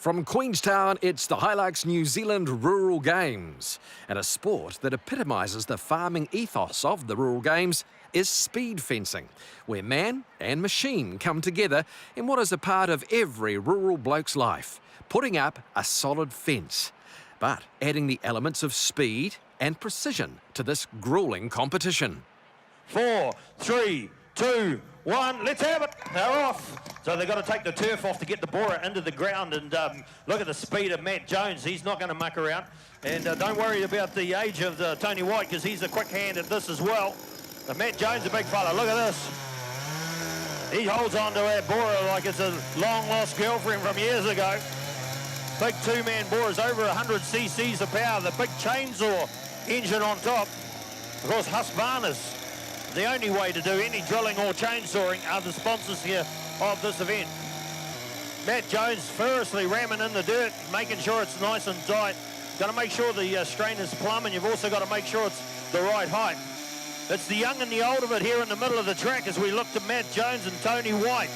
From Queenstown, it's the Hilux New Zealand Rural Games. And a sport that epitomises the farming ethos of the rural games is speed fencing, where man and machine come together in what is a part of every rural bloke's life, putting up a solid fence, but adding the elements of speed and precision to this gruelling competition. 4, 3, 2, 1, let's have it. They're off. So they've got to take the turf off to get the borer into the ground, and look at the speed of Matt Jones. He's not going to muck around. And don't worry about the age of Tony White, because he's a quick hand at this as well. But Matt Jones, a big fella. Look at this. He holds on to that borer like it's a long-lost girlfriend from years ago. Big two-man borers, over 100 cc's of power. The big chainsaw engine on top. Of course, Husqvarna's the only way to do any drilling or chainsawing are the sponsors here of this event. Matt Jones furiously ramming in the dirt, making sure it's nice and tight. Got to make sure the strain is plumb, and you've also got to make sure it's the right height. It's the young and the old of it here in the middle of the track as we look to Matt Jones and Tony White.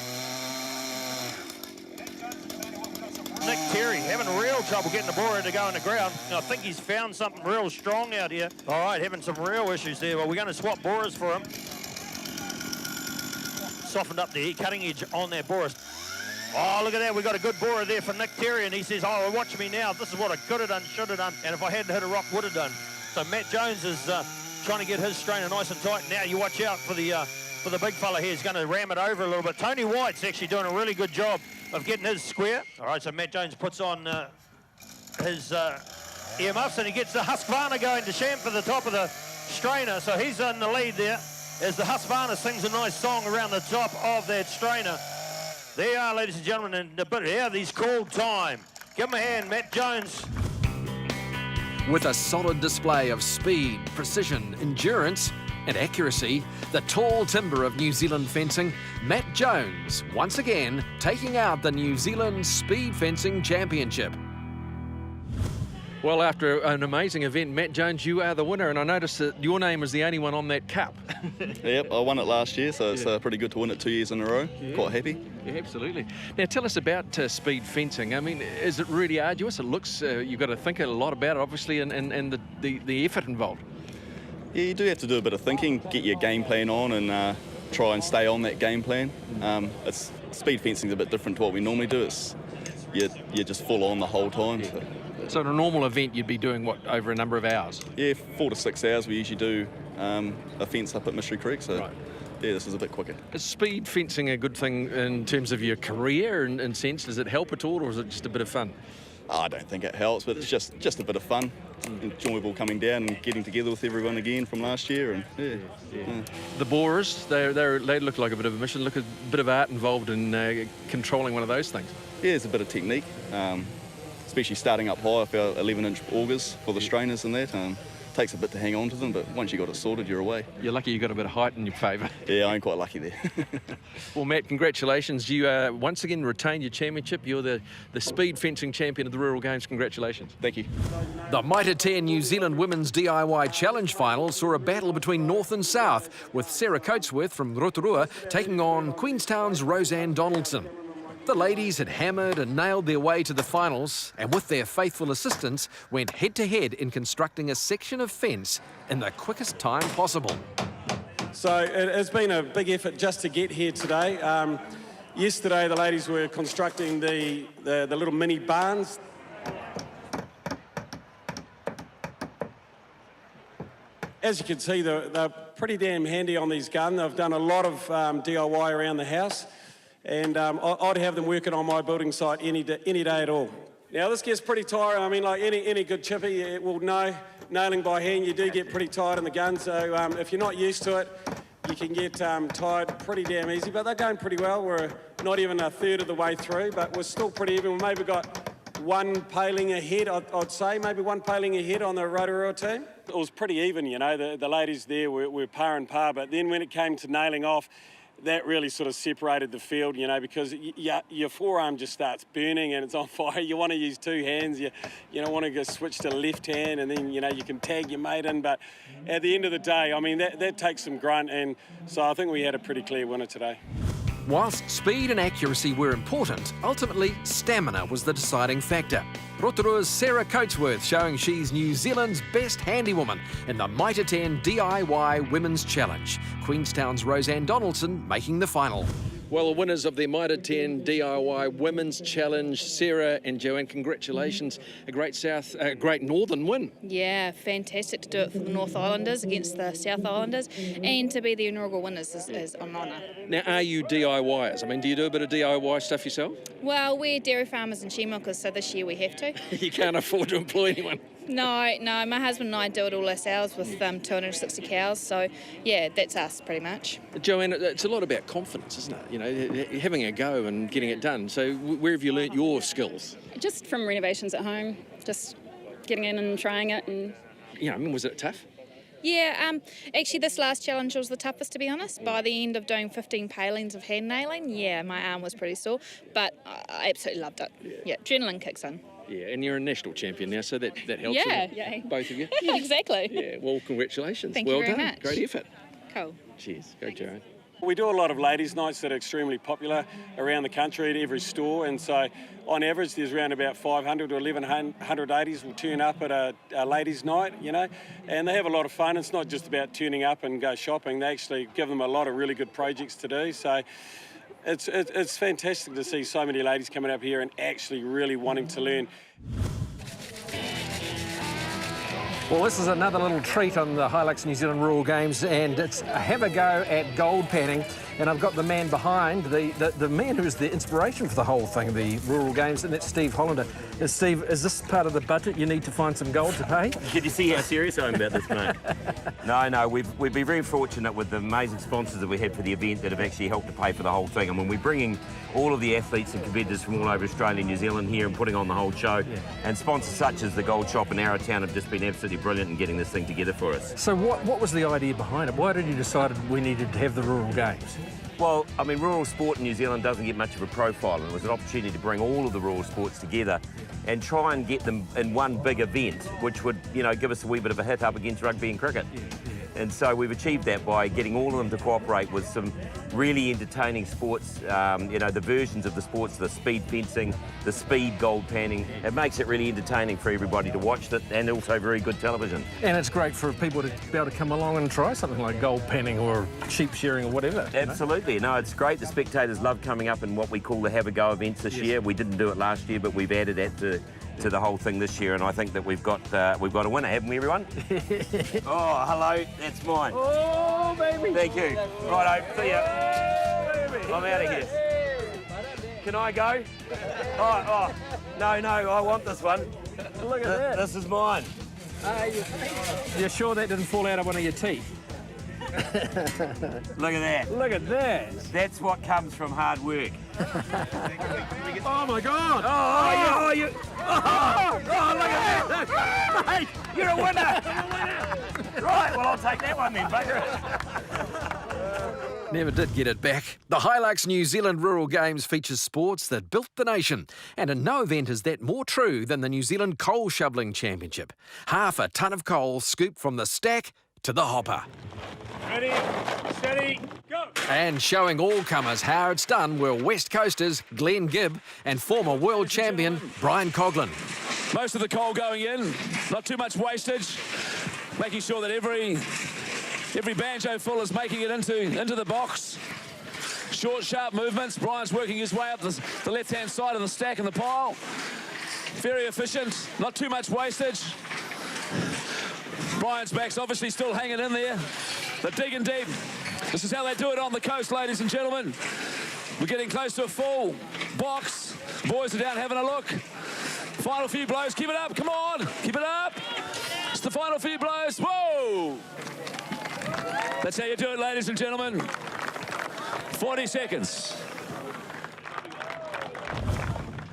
Nick Terry having real trouble getting the borer to go in the ground. I think he's found something real strong out here. All right, having some real issues there. Well, we're going to swap borers for him. Softened up the cutting edge on that borer. Oh, look at that. We've got a good borer there for Nick Terry, and he says, oh, watch me now. This is what I could have done, should have done, and if I hadn't hit a rock, would have done. So Matt Jones is trying to get his strainer nice and tight. Now you watch out for the big fella here. He's going to ram it over a little bit. Tony White's actually doing a really good job of getting his square. All right, so Matt Jones puts on his earmuffs, and he gets the Husqvarna going to Sham for the top of the strainer. So he's in the lead there as the Husqvarna sings a nice song around the top of that strainer. There you are, ladies and gentlemen, and a bit of he's called time. Give him a hand, Matt Jones. With a solid display of speed, precision, endurance and accuracy, the tall timber of New Zealand fencing, Matt Jones once again taking out the New Zealand Speed Fencing Championship. Well, after an amazing event, Matt Jones, you are the winner, and I noticed that your name is the only one on that cup. Yep, I won it last year, so it's pretty good to win it 2 years in a row. Yeah. Quite happy. Yeah, absolutely. Now, tell us about speed fencing. I mean, is it really arduous? It looks, you've got to think a lot about it, obviously, and the effort involved. Yeah, you do have to do a bit of thinking, get your game plan on, and try and stay on that game plan. Speed fencing is a bit different to what we normally do. You're just full on the whole time. Yeah. So at a normal event, you'd be doing what, over a number of hours? Yeah, 4 to 6 hours. We usually do a fence up at Mitre Creek, so right. Yeah, this is a bit quicker. Is speed fencing a good thing in terms of your career, in sense? Does it help at all, or is it just a bit of fun? I don't think it helps, but it's just a bit of fun. Enjoyable coming down and getting together with everyone again from last year, and yeah. The borers, they look like a bit of a mission. Look, a bit of art involved in controlling one of those things. Yeah, there's a bit of technique. Especially starting up high with our 11-inch augers for the strainers and that. Takes a bit to hang on to them, but once you got it sorted, you're away. You're lucky you got a bit of height in your favour. Yeah, I'm quite lucky there. Well, Matt, congratulations. You once again retained your championship. You're the speed fencing champion of the Rural Games. Congratulations. Thank you. The Mitre 10 New Zealand Women's DIY Challenge Final saw a battle between North and South, with Sarah Coatsworth from Rotorua taking on Queenstown's Roseanne Donaldson. The ladies had hammered and nailed their way to the finals, and with their faithful assistance, went head-to-head in constructing a section of fence in the quickest time possible. So it has been a big effort just to get here today. Yesterday, the ladies were constructing the little mini barns. As you can see, they're pretty damn handy on these guns. They've done a lot of DIY around the house. And I'd have them working on my building site any day at all. Now, this gets pretty tiring. I mean, like any good chippy will know, nailing by hand, you do get pretty tired in the gun. So if you're not used to it, you can get tired pretty damn easy. But they're going pretty well. We're not even a third of the way through, but we're still pretty even. We maybe got one paling ahead, I'd say, maybe one paling ahead on the Rotorua team. It was pretty even, you know. The ladies there were par and par, but then when it came to nailing off, that really sort of separated the field, you know, because your forearm just starts burning and it's on fire. You want to use two hands. You don't want to go switch to left hand, and then, you know, you can tag your mate in. But at the end of the day, I mean, that takes some grunt, and so I think we had a pretty clear winner today. Whilst speed and accuracy were important, ultimately stamina was the deciding factor. Rotorua's Sarah Coatsworth showing she's New Zealand's best handywoman in the Mitre 10 DIY Women's Challenge. Queenstown's Roseanne Donaldson making the final. Well, the winners of the Mitre 10 DIY Women's Challenge, Sarah and Joanne, congratulations. A great northern win. Yeah, fantastic to do it for the North Islanders against the South Islanders, and to be the inaugural winners is an honour. Now, are you DIYers? I mean, do you do a bit of DIY stuff yourself? Well, we're dairy farmers and sheep milkers, so this year we have to. You can't afford to employ anyone. No, my husband and I do it all ourselves with 260 cows, so yeah, that's us pretty much. Joanne, it's a lot about confidence, isn't it? You know, having a go and getting it done. So where have you learnt your skills? Just from renovations at home, just getting in and trying it. And I mean, was it tough? Yeah, actually this last challenge was the toughest, to be honest. By the end of doing 15 palings of hand nailing, yeah, my arm was pretty sore, but I absolutely loved it. Yeah, adrenaline kicks in. Yeah, and you're a national champion now, so that helps you, both of you. Yeah, exactly. Yeah, well, congratulations. Thank you very much. Great effort. Cool. Cheers. Go, Joanne. We do a lot of ladies' nights that are extremely popular around the country at every store, and so on average there's around about 500 to 1,100 ladies will turn up at a ladies' night, and they have a lot of fun. It's not just about turning up and go shopping. They actually give them a lot of really good projects to do, so it's fantastic to see so many ladies coming up here and actually really wanting to learn. Well, this is another little treat on the Hilux New Zealand Rural Games, and it's have a go at gold panning. And I've got the man behind, the man who's the inspiration for the whole thing, the Rural Games, and that's Steve Hollander. Steve, is this part of the budget? You need to find some gold to pay? Did you see how serious I am about this, mate? No, we've been very fortunate with the amazing sponsors that we had for the event that have actually helped to pay for the whole thing. I mean, we're bringing all of the athletes and competitors from all over Australia and New Zealand here and putting on the whole show. Yeah. And sponsors such as the Gold Shop Arrowtown have just been absolutely brilliant in getting this thing together for us. So what was the idea behind it? Why did you decide we needed to have the Rural Games? Well, I mean, rural sport in New Zealand doesn't get much of a profile, and it was an opportunity to bring all of the rural sports together and try and get them in one big event, which would, give us a wee bit of a hit up against rugby and cricket. Yeah. And so we've achieved that by getting all of them to cooperate with some really entertaining sports, the versions of the sports, the speed fencing, the speed gold panning. It makes it really entertaining for everybody to watch it, and also very good television. And it's great for people to be able to come along and try something like gold panning or sheep shearing or whatever. Absolutely. No, it's great. The spectators love coming up in what we call the Have a Go events this year. We didn't do it last year, but we've added that to the whole thing this year, and I think that we've got a winner, haven't we, everyone? Oh, hello, that's mine. Oh, baby. Thank you. Righto, see ya. Oh, I'm out of here. Can I go? Oh, no, I want this one. Look at that. This is mine. You're sure that didn't fall out of one of your teeth? Look at that. Look at that. That's what comes from hard work. Oh my God! Oh, look at that! Mate, you're a winner! Right, well, I'll take that one then, bugger. Never did get it back. The Hilux New Zealand Rural Games features sports that built the nation, and in no event is that more true than the New Zealand Coal Shovelling Championship. Half a tonne of coal scooped from the stack to the hopper. Ready, steady, go! And showing all comers how it's done were West Coasters Glenn Gibb and former world champion Brian Coughlin. Most of the coal going in, not too much wastage, making sure that every banjo full is making it into the box. Short, sharp movements. Brian's working his way up the left-hand side of the stack and the pile. Very efficient, not too much wastage. Brian's back's obviously still hanging in there. They're digging deep. This is how they do it on the coast, ladies and gentlemen. We're getting close to a full box. Boys are down having a look. Final few blows. Keep it up. Come on. Keep it up. It's the final few blows. Whoa. That's how you do it, ladies and gentlemen. 40 seconds.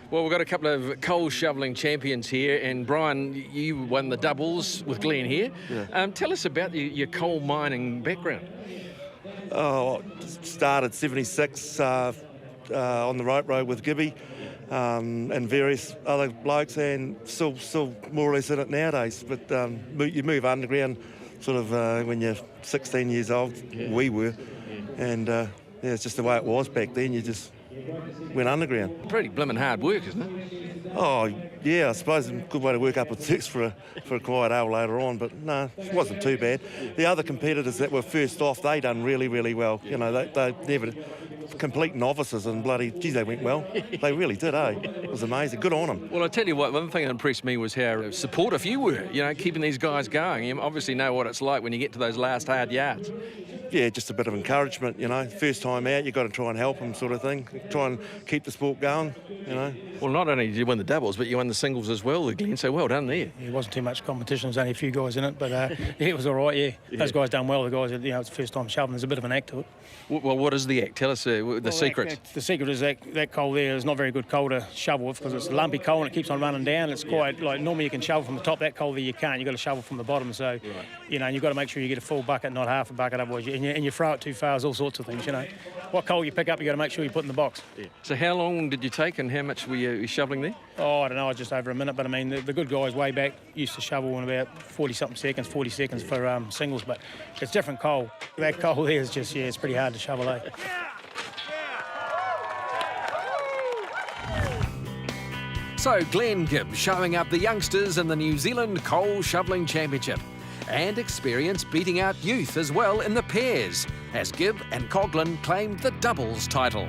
Well, we've got a couple of coal shovelling champions here, and Brian, you won the doubles with Glenn here. Yeah. Tell us about your coal mining background. Oh, started 76 on the rope road with Gibby and various other blokes, and still more or less in it nowadays. But you move underground sort of when you're 16 years old, we were, and Yeah, it's just the way it was back then. You just went underground. Pretty blimmin' hard work, isn't it? Oh, yeah, I suppose a good way to work up a six for a quiet hour later on, but no, it wasn't too bad. The other competitors that were first off, they done really, really well. You know, they never complete novices, and bloody, geez, they went well. They really did, eh? It was amazing. Good on them. Well, I tell you what, one thing that impressed me was how supportive you were, you know, keeping these guys going. You obviously know what it's like when you get to those last hard yards. Yeah, just a bit of encouragement, you know. First time out, you've got to try and help them, sort of thing. Try and keep the sport going, you know. Well, not only did you win the doubles, but you won the singles as well, Glenn, so well done there. It wasn't too much competition, there's only a few guys in it, but yeah, it was all right, yeah. Those guys done well, the guys, you know, it's the first time shoving, there's a bit of an act to it. Well, what is the act? Tell us the secret. The secret is that coal there is not very good coal to shovel with because it's a lumpy coal and it keeps on running down. It's quite, like, normally you can shovel from the top, that coal there you can't, you've got to shovel from the bottom, so, you know, and you've got to make sure you get a full bucket, not half a bucket, otherwise and you throw it too far, all sorts of things, you know. What coal you pick up, you've got to make sure you put in the box. Yeah. So how long did you take and how much were you shoveling there? Oh, I don't know, just over a minute, but I mean, the good guys way back used to shovel in about 40 seconds for singles, but it's different coal. That coal there is just, yeah, it's pretty hard to shovel, eh? So Glenn Gibb showing up the youngsters in the New Zealand Coal Shovelling Championship, and experience beating out youth as well in the pairs, as Gibb and Coughlin claimed the doubles title.